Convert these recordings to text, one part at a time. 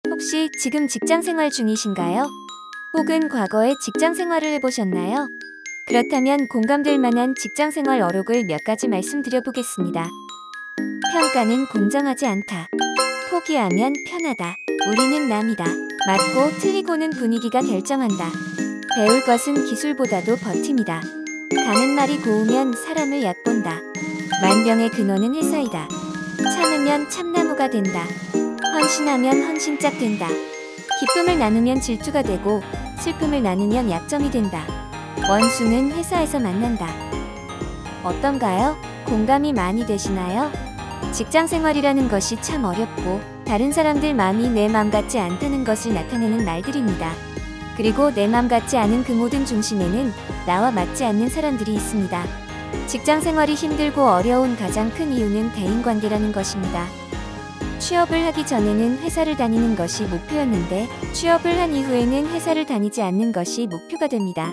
혹시 지금 직장 생활 중이신가요? 혹은 과거에 직장 생활을 해보셨나요? 그렇다면 공감될 만한 직장 생활 어록을 몇 가지 말씀드려보겠습니다. 평가는 공정하지 않다. 포기하면 편하다. 우리는 남이다. 맞고 틀리고는 분위기가 결정한다. 배울 것은 기술보다도 버팀이다. 가는 말이 고우면 사람을 얕본다. 만병의 근원은 회사이다. 참으면 참나무가 된다. 헌신하면 헌신짝 된다. 기쁨을 나누면 질투가 되고 슬픔을 나누면 약점이 된다. 원수는 회사에서 만난다. 어떤가요? 공감이 많이 되시나요? 직장 생활이라는 것이 참 어렵고 다른 사람들 마음이 내 맘 같지 않다는 것을 나타내는 말들입니다. 그리고 내 맘 같지 않은 그 모든 중심에는 나와 맞지 않는 사람들이 있습니다. 직장 생활이 힘들고 어려운 가장 큰 이유는 대인관계라는 것입니다. 취업을 하기 전에는 회사를 다니는 것이 목표였는데 취업을 한 이후에는 회사를 다니지 않는 것이 목표가 됩니다.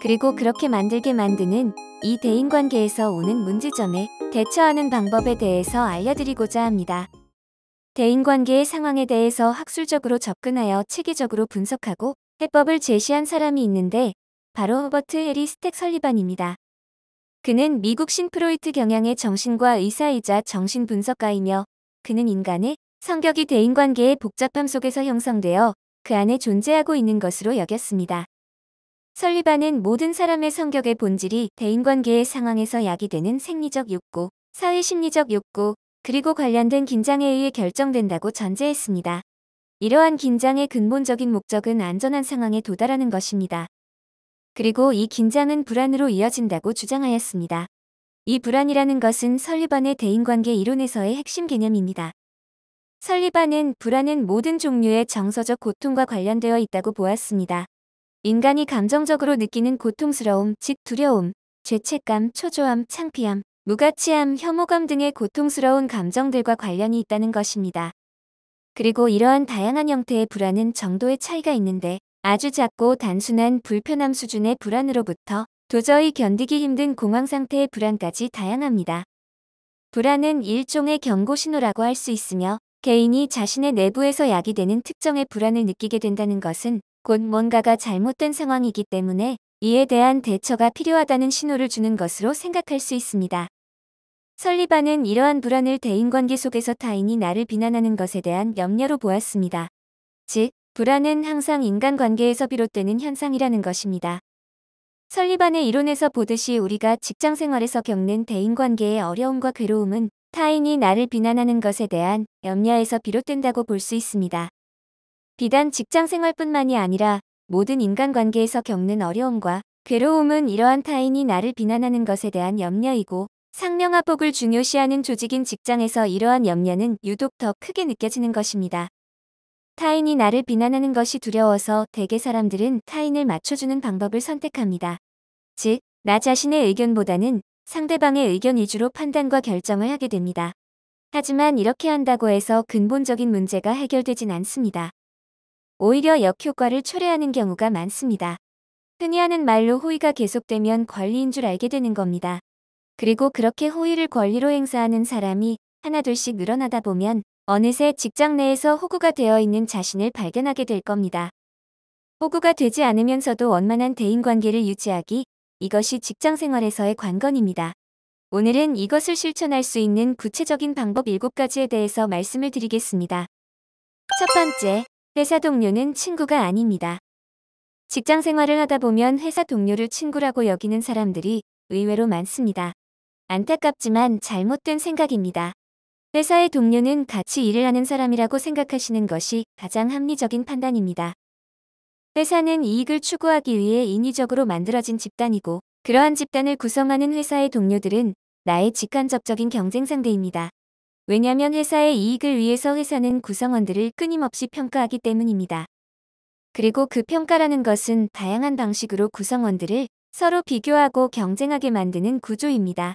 그리고 그렇게 만들게 만드는 이 대인관계에서 오는 문제점에 대처하는 방법에 대해서 알려드리고자 합니다. 대인관계의 상황에 대해서 학술적으로 접근하여 체계적으로 분석하고 해법을 제시한 사람이 있는데 바로 허버트 해리 스택 설리반입니다. 그는 미국 신프로이트 경향의 정신과 의사이자 정신분석가이며 그는 인간의 성격이 대인관계의 복잡함 속에서 형성되어 그 안에 존재하고 있는 것으로 여겼습니다. 설리반은 모든 사람의 성격의 본질이 대인관계의 상황에서 야기되는 생리적 욕구, 사회심리적 욕구, 그리고 관련된 긴장에 의해 결정된다고 전제했습니다. 이러한 긴장의 근본적인 목적은 안전한 상황에 도달하는 것입니다. 그리고 이 긴장은 불안으로 이어진다고 주장하였습니다. 이 불안이라는 것은 설리반의 대인관계 이론에서의 핵심 개념입니다. 설리반은 불안은 모든 종류의 정서적 고통과 관련되어 있다고 보았습니다. 인간이 감정적으로 느끼는 고통스러움, 즉 두려움, 죄책감, 초조함, 창피함, 무가치함, 혐오감 등의 고통스러운 감정들과 관련이 있다는 것입니다. 그리고 이러한 다양한 형태의 불안은 정도의 차이가 있는데 아주 작고 단순한 불편함 수준의 불안으로부터 도저히 견디기 힘든 공황 상태의 불안까지 다양합니다. 불안은 일종의 경고 신호라고 할 수 있으며 개인이 자신의 내부에서 야기되는 특정의 불안을 느끼게 된다는 것은 곧 뭔가가 잘못된 상황이기 때문에 이에 대한 대처가 필요하다는 신호를 주는 것으로 생각할 수 있습니다. 설리반은 이러한 불안을 대인관계 속에서 타인이 나를 비난하는 것에 대한 염려로 보았습니다. 즉, 불안은 항상 인간관계에서 비롯되는 현상이라는 것입니다. 설리반의 이론에서 보듯이 우리가 직장 생활에서 겪는 대인관계의 어려움과 괴로움은 타인이 나를 비난하는 것에 대한 염려에서 비롯된다고 볼 수 있습니다. 비단 직장 생활뿐만이 아니라 모든 인간관계에서 겪는 어려움과 괴로움은 이러한 타인이 나를 비난하는 것에 대한 염려이고 상명하복을 중요시하는 조직인 직장에서 이러한 염려는 유독 더 크게 느껴지는 것입니다. 타인이 나를 비난하는 것이 두려워서 대개 사람들은 타인을 맞춰주는 방법을 선택합니다. 즉, 나 자신의 의견보다는 상대방의 의견 위주로 판단과 결정을 하게 됩니다. 하지만 이렇게 한다고 해서 근본적인 문제가 해결되진 않습니다. 오히려 역효과를 초래하는 경우가 많습니다. 흔히 하는 말로 호의가 계속되면 권리인 줄 알게 되는 겁니다. 그리고 그렇게 호의를 권리로 행사하는 사람이 하나둘씩 늘어나다 보면 어느새 직장 내에서 호구가 되어 있는 자신을 발견하게 될 겁니다. 호구가 되지 않으면서도 원만한 대인관계를 유지하기, 이것이 직장 생활에서의 관건입니다. 오늘은 이것을 실천할 수 있는 구체적인 방법 7가지에 대해서 말씀을 드리겠습니다. 첫 번째, 회사 동료는 친구가 아닙니다. 직장 생활을 하다 보면 회사 동료를 친구라고 여기는 사람들이 의외로 많습니다. 안타깝지만 잘못된 생각입니다. 회사의 동료는 같이 일을 하는 사람이라고 생각하시는 것이 가장 합리적인 판단입니다. 회사는 이익을 추구하기 위해 인위적으로 만들어진 집단이고 그러한 집단을 구성하는 회사의 동료들은 나의 직간접적인 경쟁 상대입니다. 왜냐하면 회사의 이익을 위해서 회사는 구성원들을 끊임없이 평가하기 때문입니다. 그리고 그 평가라는 것은 다양한 방식으로 구성원들을 서로 비교하고 경쟁하게 만드는 구조입니다.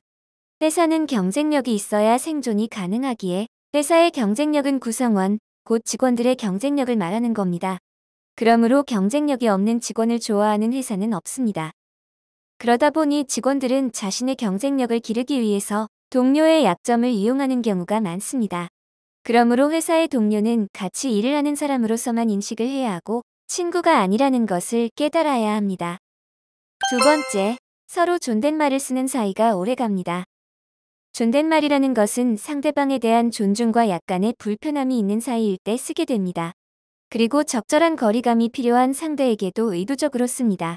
회사는 경쟁력이 있어야 생존이 가능하기에 회사의 경쟁력은 구성원, 곧 직원들의 경쟁력을 말하는 겁니다. 그러므로 경쟁력이 없는 직원을 좋아하는 회사는 없습니다. 그러다 보니 직원들은 자신의 경쟁력을 기르기 위해서 동료의 약점을 이용하는 경우가 많습니다. 그러므로 회사의 동료는 같이 일을 하는 사람으로서만 인식을 해야 하고 친구가 아니라는 것을 깨달아야 합니다. 두 번째, 서로 존댓말을 쓰는 사이가 오래갑니다. 존댓말이라는 것은 상대방에 대한 존중과 약간의 불편함이 있는 사이일 때 쓰게 됩니다. 그리고 적절한 거리감이 필요한 상대에게도 의도적으로 씁니다.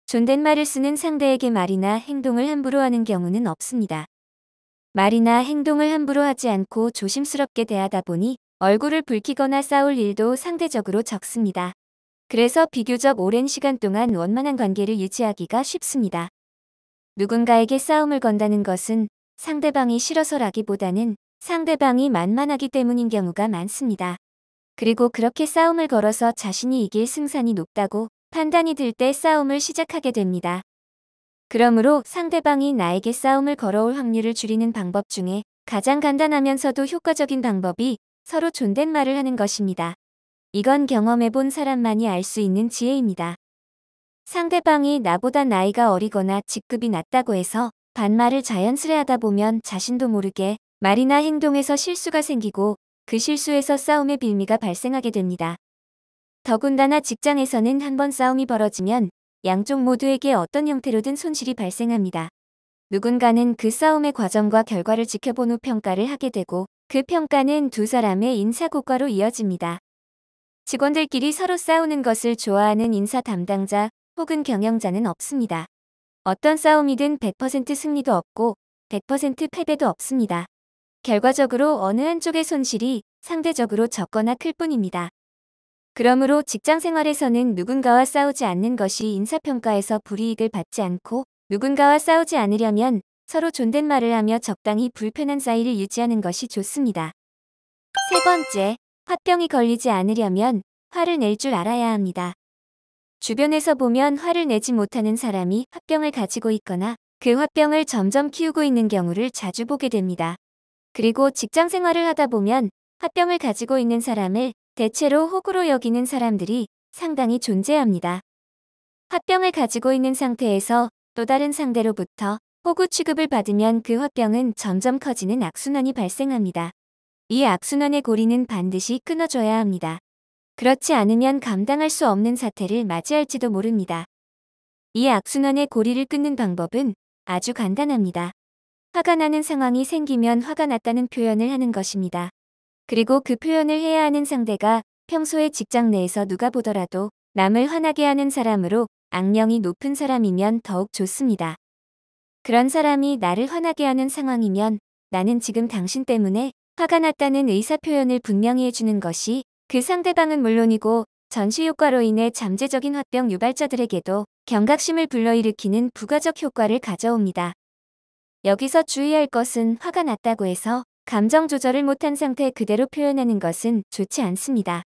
존댓말을 쓰는 상대에게 말이나 행동을 함부로 하는 경우는 없습니다. 말이나 행동을 함부로 하지 않고 조심스럽게 대하다 보니 얼굴을 붉히거나 싸울 일도 상대적으로 적습니다. 그래서 비교적 오랜 시간 동안 원만한 관계를 유지하기가 쉽습니다. 누군가에게 싸움을 건다는 것은 상대방이 싫어서라기보다는 상대방이 만만하기 때문인 경우가 많습니다. 그리고 그렇게 싸움을 걸어서 자신이 이길 승산이 높다고 판단이 들 때 싸움을 시작하게 됩니다. 그러므로 상대방이 나에게 싸움을 걸어올 확률을 줄이는 방법 중에 가장 간단하면서도 효과적인 방법이 서로 존댓말을 하는 것입니다. 이건 경험해본 사람만이 알 수 있는 지혜입니다. 상대방이 나보다 나이가 어리거나 직급이 낮다고 해서 반말을 자연스레 하다 보면 자신도 모르게 말이나 행동에서 실수가 생기고 그 실수에서 싸움의 빌미가 발생하게 됩니다. 더군다나 직장에서는 한번 싸움이 벌어지면 양쪽 모두에게 어떤 형태로든 손실이 발생합니다. 누군가는 그 싸움의 과정과 결과를 지켜본 후 평가를 하게 되고 그 평가는 두 사람의 인사고과로 이어집니다. 직원들끼리 서로 싸우는 것을 좋아하는 인사 담당자 혹은 경영자는 없습니다. 어떤 싸움이든 100% 승리도 없고 100% 패배도 없습니다. 결과적으로 어느 한쪽의 손실이 상대적으로 적거나 클 뿐입니다. 그러므로 직장 생활에서는 누군가와 싸우지 않는 것이 인사평가에서 불이익을 받지 않고 누군가와 싸우지 않으려면 서로 존댓말을 하며 적당히 불편한 사이를 유지하는 것이 좋습니다. 세 번째, 화병이 걸리지 않으려면 화를 낼 줄 알아야 합니다. 주변에서 보면 화를 내지 못하는 사람이 화병을 가지고 있거나 그 화병을 점점 키우고 있는 경우를 자주 보게 됩니다. 그리고 직장 생활을 하다 보면 화병을 가지고 있는 사람을 대체로 호구로 여기는 사람들이 상당히 존재합니다. 화병을 가지고 있는 상태에서 또 다른 상대로부터 호구 취급을 받으면 그 화병은 점점 커지는 악순환이 발생합니다. 이 악순환의 고리는 반드시 끊어줘야 합니다. 그렇지 않으면 감당할 수 없는 사태를 맞이할지도 모릅니다. 이 악순환의 고리를 끊는 방법은 아주 간단합니다. 화가 나는 상황이 생기면 화가 났다는 표현을 하는 것입니다. 그리고 그 표현을 해야 하는 상대가 평소에 직장 내에서 누가 보더라도 남을 화나게 하는 사람으로 악명이 높은 사람이면 더욱 좋습니다. 그런 사람이 나를 화나게 하는 상황이면 나는 지금 당신 때문에 화가 났다는 의사표현을 분명히 해주는 것이 그 상대방은 물론이고 전시효과로 인해 잠재적인 화병 유발자들에게도 경각심을 불러일으키는 부가적 효과를 가져옵니다. 여기서 주의할 것은 화가 났다고 해서 감정 조절을 못한 상태 그대로 표현하는 것은 좋지 않습니다.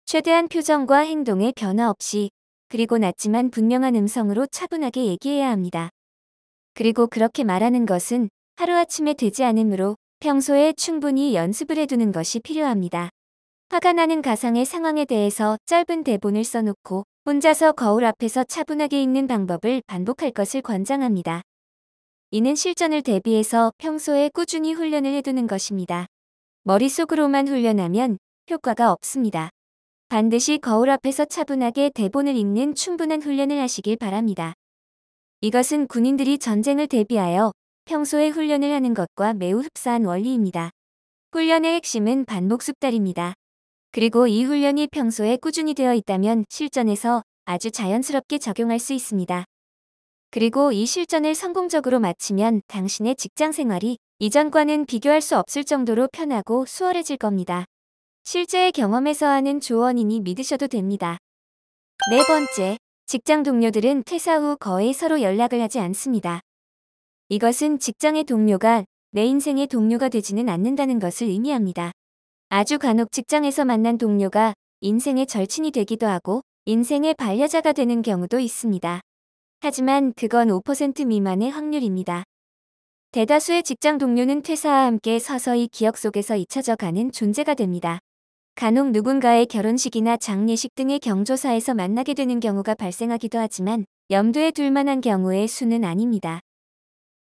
최대한 표정과 행동에 변화 없이 그리고 낮지만 분명한 음성으로 차분하게 얘기해야 합니다. 그리고 그렇게 말하는 것은 하루아침에 되지 않으므로 평소에 충분히 연습을 해두는 것이 필요합니다. 화가 나는 가상의 상황에 대해서 짧은 대본을 써놓고 혼자서 거울 앞에서 차분하게 읽는 방법을 반복할 것을 권장합니다. 이는 실전을 대비해서 평소에 꾸준히 훈련을 해두는 것입니다. 머릿속으로만 훈련하면 효과가 없습니다. 반드시 거울 앞에서 차분하게 대본을 읽는 충분한 훈련을 하시길 바랍니다. 이것은 군인들이 전쟁을 대비하여 평소에 훈련을 하는 것과 매우 흡사한 원리입니다. 훈련의 핵심은 반복 숙달입니다. 그리고 이 훈련이 평소에 꾸준히 되어 있다면 실전에서 아주 자연스럽게 적용할 수 있습니다. 그리고 이 실전을 성공적으로 마치면 당신의 직장 생활이 이전과는 비교할 수 없을 정도로 편하고 수월해질 겁니다. 실제의 경험에서 하는 조언이니 믿으셔도 됩니다. 네 번째, 직장 동료들은 퇴사 후 거의 서로 연락을 하지 않습니다. 이것은 직장의 동료가 내 인생의 동료가 되지는 않는다는 것을 의미합니다. 아주 간혹 직장에서 만난 동료가 인생의 절친이 되기도 하고 인생의 반려자가 되는 경우도 있습니다. 하지만 그건 5% 미만의 확률입니다. 대다수의 직장 동료는 퇴사와 함께 서서히 기억 속에서 잊혀져 가는 존재가 됩니다. 간혹 누군가의 결혼식이나 장례식 등의 경조사에서 만나게 되는 경우가 발생하기도 하지만 염두에 둘 만한 경우의 수는 아닙니다.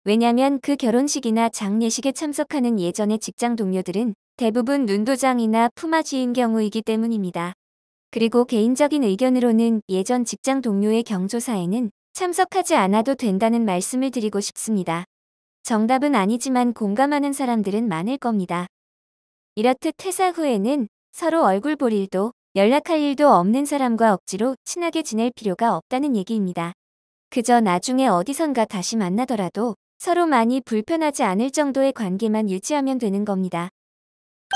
왜냐하면 그 결혼식이나 장례식에 참석하는 예전의 직장 동료들은 대부분 눈도장이나 품앗이인 경우이기 때문입니다. 그리고 개인적인 의견으로는 예전 직장 동료의 경조사에는 참석하지 않아도 된다는 말씀을 드리고 싶습니다. 정답은 아니지만 공감하는 사람들은 많을 겁니다. 이렇듯 퇴사 후에는 서로 얼굴 볼 일도 연락할 일도 없는 사람과 억지로 친하게 지낼 필요가 없다는 얘기입니다. 그저 나중에 어디선가 다시 만나더라도 서로 많이 불편하지 않을 정도의 관계만 유지하면 되는 겁니다.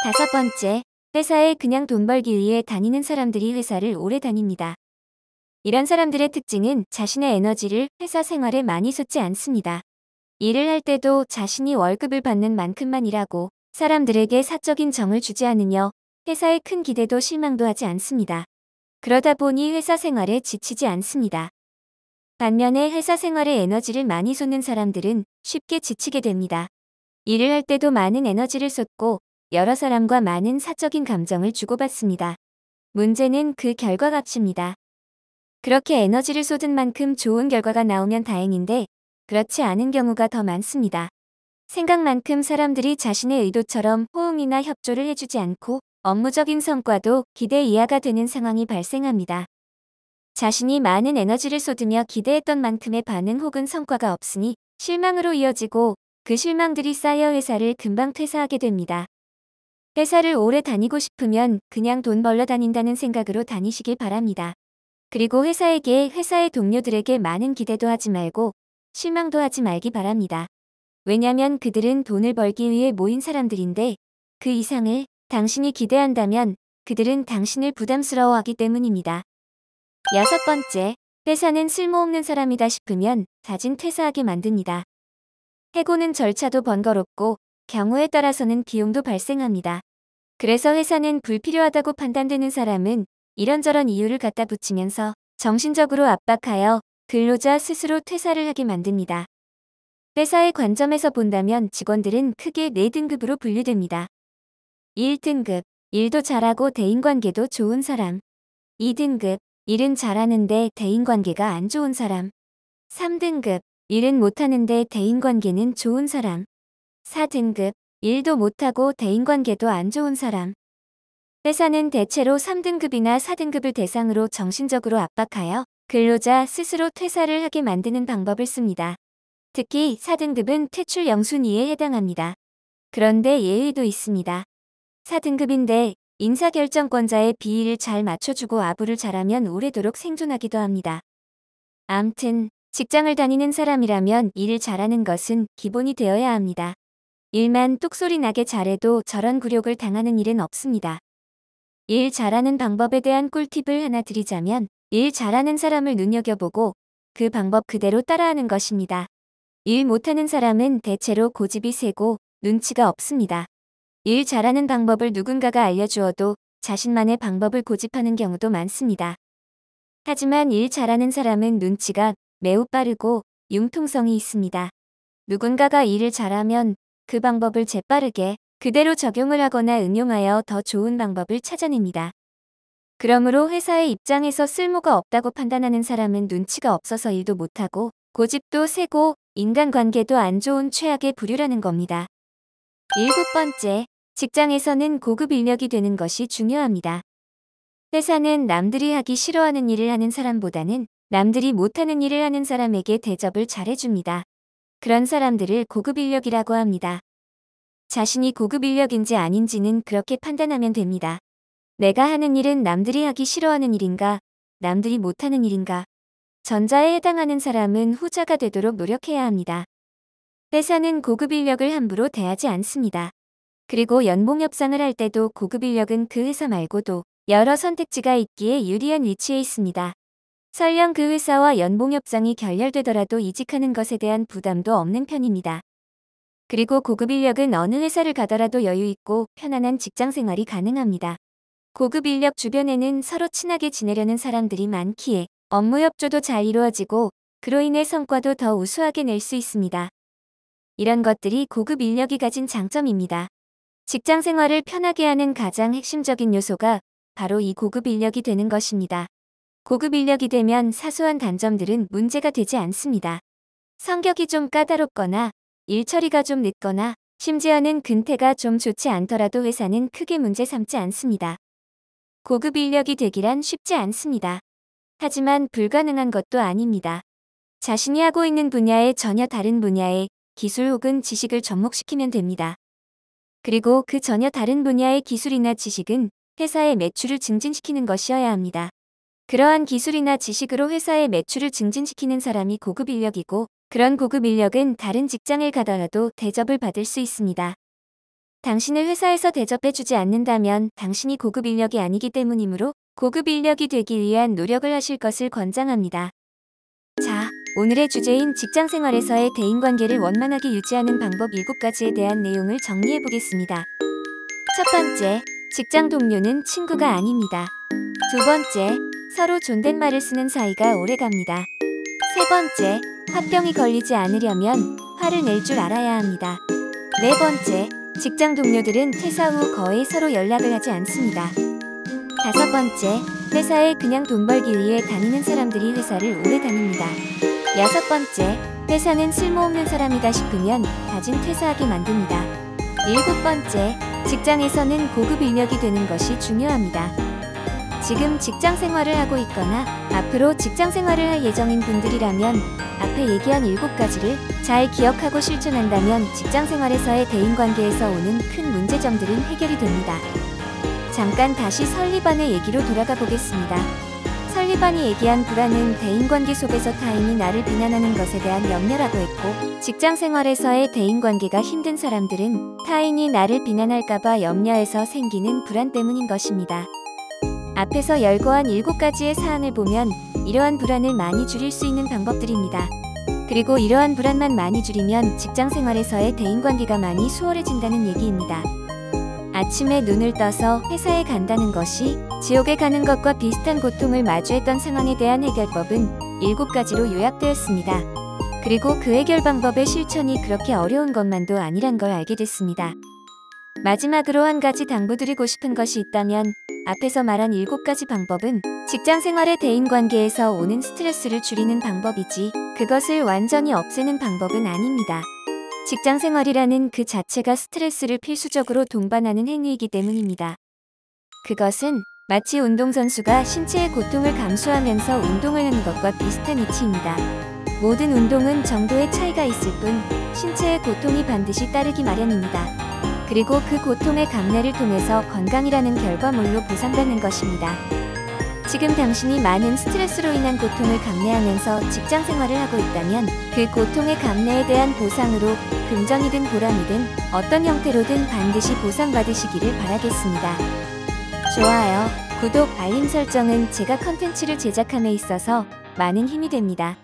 5번째, 회사에 그냥 돈 벌기 위해 다니는 사람들이 회사를 오래 다닙니다. 이런 사람들의 특징은 자신의 에너지를 회사 생활에 많이 쏟지 않습니다. 일을 할 때도 자신이 월급을 받는 만큼만 일하고 사람들에게 사적인 정을 주지 않으며 회사에 큰 기대도 실망도 하지 않습니다. 그러다 보니 회사 생활에 지치지 않습니다. 반면에 회사 생활에 에너지를 많이 쏟는 사람들은 쉽게 지치게 됩니다. 일을 할 때도 많은 에너지를 쏟고 여러 사람과 많은 사적인 감정을 주고받습니다. 문제는 그 결과값입니다. 그렇게 에너지를 쏟은 만큼 좋은 결과가 나오면 다행인데 그렇지 않은 경우가 더 많습니다. 생각만큼 사람들이 자신의 의도처럼 호응이나 협조를 해주지 않고 업무적인 성과도 기대 이하가 되는 상황이 발생합니다. 자신이 많은 에너지를 쏟으며 기대했던 만큼의 반응 혹은 성과가 없으니 실망으로 이어지고 그 실망들이 쌓여 회사를 금방 퇴사하게 됩니다. 회사를 오래 다니고 싶으면 그냥 돈 벌러 다닌다는 생각으로 다니시길 바랍니다. 그리고 회사의 동료들에게 많은 기대도 하지 말고 실망도 하지 말기 바랍니다. 왜냐면 그들은 돈을 벌기 위해 모인 사람들인데 그 이상을 당신이 기대한다면 그들은 당신을 부담스러워하기 때문입니다. 6번째, 회사는 쓸모없는 사람이다 싶으면 자진 퇴사하게 만듭니다. 해고는 절차도 번거롭고 경우에 따라서는 비용도 발생합니다. 그래서 회사는 불필요하다고 판단되는 사람은 이런저런 이유를 갖다 붙이면서 정신적으로 압박하여 근로자 스스로 퇴사를 하게 만듭니다. 회사의 관점에서 본다면 직원들은 크게 4등급으로 분류됩니다. 1등급, 일도 잘하고 대인관계도 좋은 사람. 2등급, 일은 잘하는데 대인관계가 안 좋은 사람. 3등급, 일은 못하는데 대인관계는 좋은 사람. 4등급, 일도 못하고 대인관계도 안 좋은 사람. 회사는 대체로 3등급이나 4등급을 대상으로 정신적으로 압박하여 근로자 스스로 퇴사를 하게 만드는 방법을 씁니다. 특히 4등급은 퇴출 영순위에 해당합니다. 그런데 예외도 있습니다. 4등급인데 인사결정권자의 비위를 잘 맞춰주고 아부를 잘하면 오래도록 생존하기도 합니다. 암튼 직장을 다니는 사람이라면 일을 잘하는 것은 기본이 되어야 합니다. 일만 뚝소리 나게 잘해도 저런 굴욕을 당하는 일은 없습니다. 일 잘하는 방법에 대한 꿀팁을 하나 드리자면 일 잘하는 사람을 눈여겨보고 그 방법 그대로 따라하는 것입니다. 일 못하는 사람은 대체로 고집이 세고 눈치가 없습니다. 일 잘하는 방법을 누군가가 알려주어도 자신만의 방법을 고집하는 경우도 많습니다. 하지만 일 잘하는 사람은 눈치가 매우 빠르고 융통성이 있습니다. 누군가가 일을 잘하면 그 방법을 재빠르게 그대로 적용을 하거나 응용하여 더 좋은 방법을 찾아냅니다. 그러므로 회사의 입장에서 쓸모가 없다고 판단하는 사람은 눈치가 없어서 일도 못하고 고집도 세고 인간관계도 안 좋은 최악의 부류라는 겁니다. 7번째, 직장에서는 고급 인력이 되는 것이 중요합니다. 회사는 남들이 하기 싫어하는 일을 하는 사람보다는 남들이 못하는 일을 하는 사람에게 대접을 잘해줍니다. 그런 사람들을 고급 인력이라고 합니다. 자신이 고급 인력인지 아닌지는 그렇게 판단하면 됩니다. 내가 하는 일은 남들이 하기 싫어하는 일인가, 남들이 못하는 일인가. 전자에 해당하는 사람은 후자가 되도록 노력해야 합니다. 회사는 고급 인력을 함부로 대하지 않습니다. 그리고 연봉 협상을 할 때도 고급 인력은 그 회사 말고도 여러 선택지가 있기에 유리한 위치에 있습니다. 설령 그 회사와 연봉 협상이 결렬되더라도 이직하는 것에 대한 부담도 없는 편입니다. 그리고 고급 인력은 어느 회사를 가더라도 여유 있고 편안한 직장 생활이 가능합니다. 고급 인력 주변에는 서로 친하게 지내려는 사람들이 많기에 업무 협조도 잘 이루어지고 그로 인해 성과도 더 우수하게 낼 수 있습니다. 이런 것들이 고급 인력이 가진 장점입니다. 직장 생활을 편하게 하는 가장 핵심적인 요소가 바로 이 고급 인력이 되는 것입니다. 고급 인력이 되면 사소한 단점들은 문제가 되지 않습니다. 성격이 좀 까다롭거나 일 처리가 좀 늦거나 심지어는 근태가 좀 좋지 않더라도 회사는 크게 문제 삼지 않습니다. 고급 인력이 되기란 쉽지 않습니다. 하지만 불가능한 것도 아닙니다. 자신이 하고 있는 분야의 전혀 다른 분야의 기술 혹은 지식을 접목시키면 됩니다. 그리고 그 전혀 다른 분야의 기술이나 지식은 회사의 매출을 증진시키는 것이어야 합니다. 그러한 기술이나 지식으로 회사의 매출을 증진시키는 사람이 고급 인력이고, 그런 고급 인력은 다른 직장을 가더라도 대접을 받을 수 있습니다. 당신을 회사에서 대접해주지 않는다면 당신이 고급 인력이 아니기 때문이므로 고급 인력이 되기 위한 노력을 하실 것을 권장합니다. 자, 오늘의 주제인 직장생활에서의 대인관계를 원만하게 유지하는 방법 7가지에 대한 내용을 정리해 보겠습니다. 첫 번째, 직장 동료는 친구가 아닙니다. 두 번째, 서로 존댓말을 쓰는 사이가 오래갑니다. 세 번째, 화병이 걸리지 않으려면 화를 낼 줄 알아야 합니다. 네 번째, 직장 동료들은 퇴사 후 거의 서로 연락을 하지 않습니다. 다섯 번째, 회사에 그냥 돈 벌기 위해 다니는 사람들이 회사를 오래 다닙니다. 여섯 번째, 회사는 쓸모없는 사람이다 싶으면 다진 퇴사하게 만듭니다. 일곱 번째, 직장에서는 고급 인력이 되는 것이 중요합니다. 지금 직장 생활을 하고 있거나 앞으로 직장 생활을 할 예정인 분들이라면 앞에 얘기한 7가지를 잘 기억하고 실천한다면 직장 생활에서의 대인관계에서 오는 큰 문제점들은 해결이 됩니다. 잠깐 다시 설리반의 얘기로 돌아가 보겠습니다. 설리반이 얘기한 불안은 대인관계 속에서 타인이 나를 비난하는 것에 대한 염려라고 했고, 직장 생활에서의 대인관계가 힘든 사람들은 타인이 나를 비난할까봐 염려해서 생기는 불안 때문인 것입니다. 앞에서 열거한 7가지의 사안을 보면 이러한 불안을 많이 줄일 수 있는 방법들입니다. 그리고 이러한 불안만 많이 줄이면 직장 생활에서의 대인관계가 많이 수월해진다는 얘기입니다. 아침에 눈을 떠서 회사에 간다는 것이 지옥에 가는 것과 비슷한 고통을 마주했던 상황에 대한 해결법은 7가지로 요약되었습니다. 그리고 그 해결 방법의 실천이 그렇게 어려운 것만도 아니란 걸 알게 됐습니다. 마지막으로 한 가지 당부드리고 싶은 것이 있다면 앞에서 말한 7가지 방법은 직장 생활의 대인관계에서 오는 스트레스를 줄이는 방법이지 그것을 완전히 없애는 방법은 아닙니다. 직장 생활이라는 그 자체가 스트레스를 필수적으로 동반하는 행위이기 때문입니다. 그것은 마치 운동선수가 신체의 고통을 감수하면서 운동을 하는 것과 비슷한 이치입니다. 모든 운동은 정도의 차이가 있을 뿐 신체의 고통이 반드시 따르기 마련입니다. 그리고 그 고통의 감내를 통해서 건강이라는 결과물로 보상받는 것입니다. 지금 당신이 많은 스트레스로 인한 고통을 감내하면서 직장 생활을 하고 있다면 그 고통의 감내에 대한 보상으로 긍정이든 보람이든 어떤 형태로든 반드시 보상받으시기를 바라겠습니다. 좋아요, 구독, 알림 설정은 제가 컨텐츠를 제작함에 있어서 많은 힘이 됩니다.